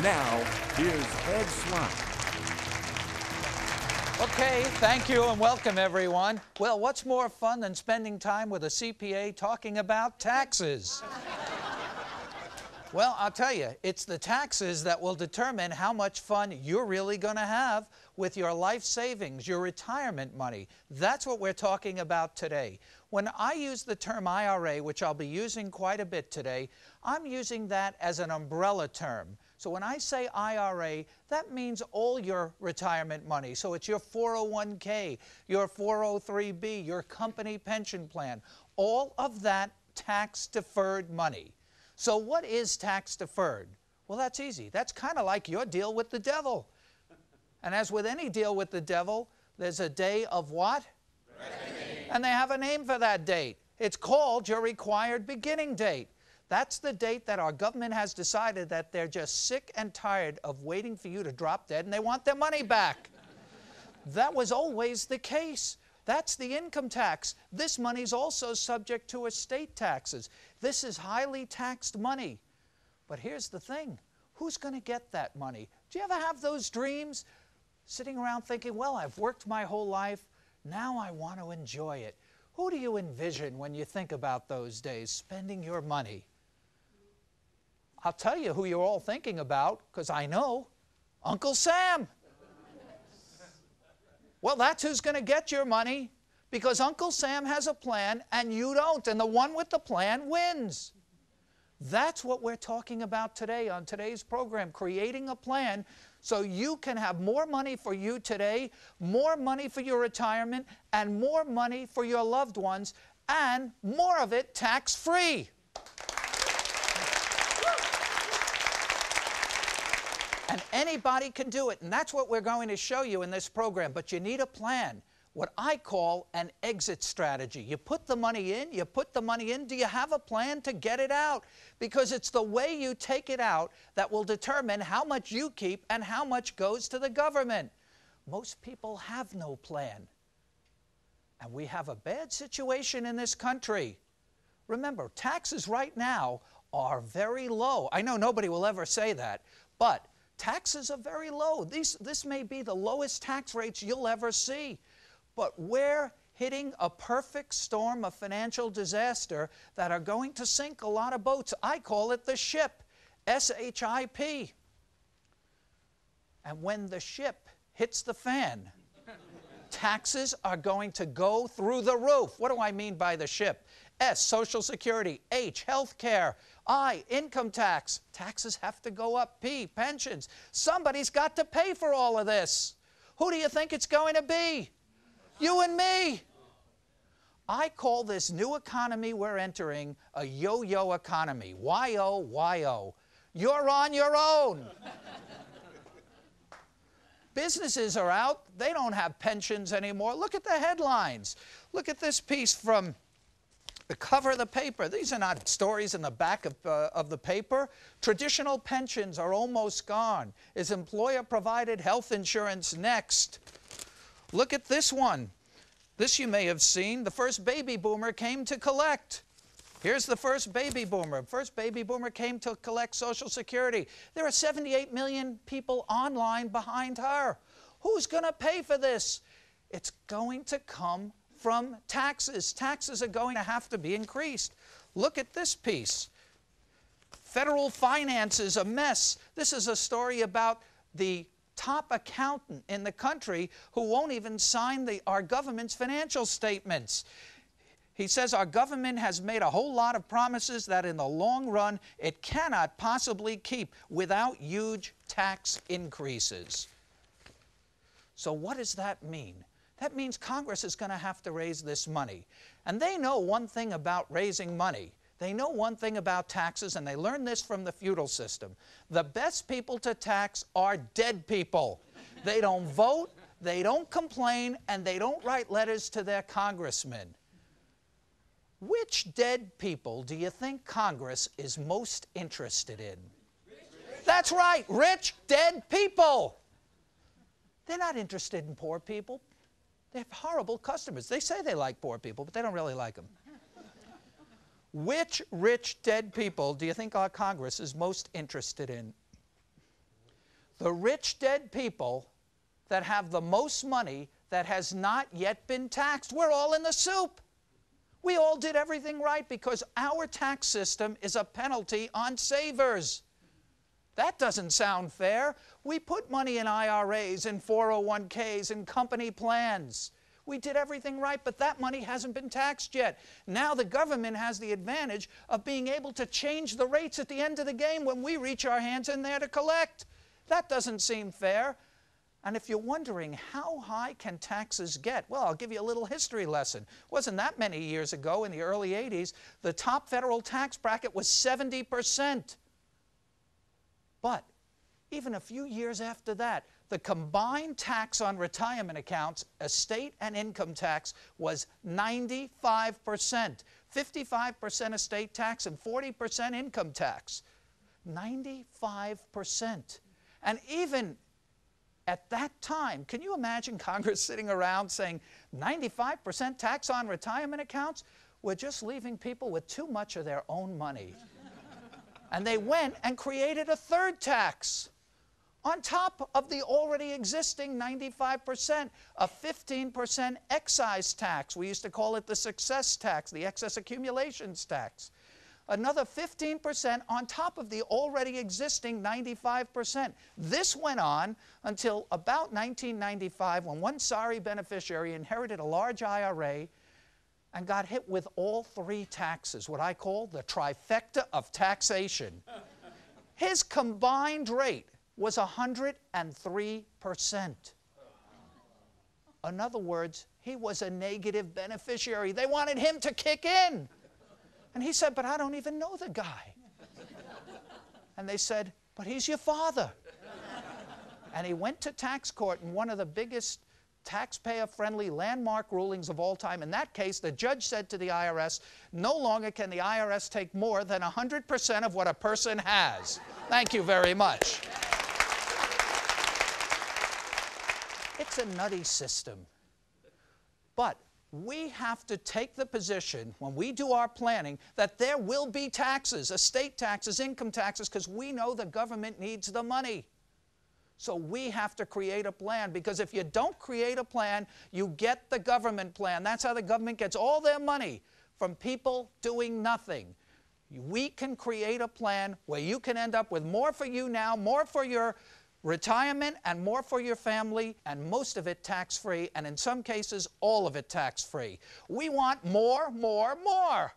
Now, here's Ed Slott. Okay, thank you and welcome everyone. Well, what's more fun than spending time with a CPA talking about taxes? Well, I'll tell you, it's the taxes that will determine how much fun you're really going to have with your life savings, your retirement money. That's what we're talking about today. When I use the term IRA, which I'll be using quite a bit today, I'm using that as an umbrella term. So when I say IRA, that means all your retirement money. So it's your 401k, your 403b, your company pension plan, all of that tax-deferred money. So what is tax-deferred? Well, that's easy. That's kind of like your deal with the devil. And as with any deal with the devil, there's a day of what? Reckoning. And they have a name for that date. It's called your required beginning date. That's the date that our government has decided that they're just sick and tired of waiting for you to drop dead and they want their money back. That was always the case. That's the income tax. This money is also subject to estate taxes. This is highly taxed money. But here's the thing. Who's going to get that money? Do you ever have those dreams? Sitting around thinking, well, I've worked my whole life. Now I want to enjoy it. Who do you envision when you think about those days, spending your money? I'll tell you who you're all thinking about, because I know. Uncle Sam. Well, that's who's going to get your money, because Uncle Sam has a plan and you don't, and the one with the plan wins. That's what we're talking about today on today's program, creating a plan so you can have more money for you today, more money for your retirement, and more money for your loved ones, and more of it tax-free. And anybody can do it, and that's what we're going to show you in this program. But you need a plan, what I call an exit strategy. You put the money in, do you have a plan to get it out? Because it's the way you take it out that will determine how much you keep and how much goes to the government. Most people have no plan. And we have a bad situation in this country. Remember, taxes right now are very low. I know nobody will ever say that, but taxes are very low. This may be the lowest tax rates you'll ever see. But we're hitting a perfect storm of financial disaster that are going to sink a lot of boats. I call it the ship, S-H-I-P. And when the ship hits the fan, taxes are going to go through the roof. What do I mean by the ship? S, Social Security. H, health care. I, income tax. Taxes have to go up. P, pensions. Somebody's got to pay for all of this. Who do you think it's going to be? You and me. I call this new economy we're entering a yo-yo economy. Y-O, Y-O. You're on your own. Businesses are out. They don't have pensions anymore. Look at the headlines. Look at this piece from the cover of the paper. These are not stories in the back of the paper. Traditional pensions are almost gone. Is employer-provided health insurance next? Look at this one. This you may have seen. The first baby boomer came to collect. Here's the first baby boomer. First baby boomer came to collect Social Security. There are 78 million people online behind her. Who's going to pay for this? It's going to come from taxes. Taxes are going to have to be increased. Look at this piece. Federal finance is a mess. This is a story about the top accountant in the country who won't even sign our government's financial statements. He says our government has made a whole lot of promises that in the long run it cannot possibly keep without huge tax increases. So what does that mean? That means Congress is going to have to raise this money. And they know one thing about raising money. They know one thing about taxes, and they learned this from the feudal system. The best people to tax are dead people. They don't vote, they don't complain, and they don't write letters to their congressmen. Which dead people do you think Congress is most interested in? That's right, rich, dead people. They're not interested in poor people. They have horrible customers. They say they like poor people, but they don't really like them. Which rich, dead people do you think our Congress is most interested in? The rich dead people that have the most money that has not yet been taxed. We're all in the soup. We all did everything right because our tax system is a penalty on savers. That doesn't sound fair. We put money in IRAs, in 401ks, in company plans. We did everything right, but that money hasn't been taxed yet. Now the government has the advantage of being able to change the rates at the end of the game when we reach our hands in there to collect. That doesn't seem fair. And if you're wondering, how high can taxes get? Well, I'll give you a little history lesson. It wasn't that many years ago, in the early 80s, the top federal tax bracket was 70%. But even a few years after that, the combined tax on retirement accounts, estate and income tax, was 95%. 55% estate tax and 40% income tax. 95%. And even at that time, can you imagine Congress sitting around saying 95% tax on retirement accounts? We're just leaving people with too much of their own money. And they went and created a third tax on top of the already existing 95%, a 15% excise tax. We used to call it the success tax, the excess accumulations tax. Another 15% on top of the already existing 95%. This went on until about 1995, when one sorry beneficiary inherited a large IRA and got hit with all three taxes, what I call the trifecta of taxation. His combined rate was 103%. In other words, he was a negative beneficiary. They wanted him to kick in. And he said, but I don't even know the guy. And they said, but he's your father. And he went to tax court, in one of the biggest taxpayer-friendly landmark rulings of all time. In that case, the judge said to the IRS, no longer can the IRS take more than 100% of what a person has. Thank you very much. It's a nutty system. But we have to take the position, when we do our planning, that there will be taxes, estate taxes, income taxes, because we know the government needs the money. So we have to create a plan, because if you don't create a plan, you get the government plan. That's how the government gets all their money, from people doing nothing. We can create a plan where you can end up with more for you now, more for your retirement, and more for your family, and most of it tax-free, and in some cases, all of it tax-free. We want more, more, more.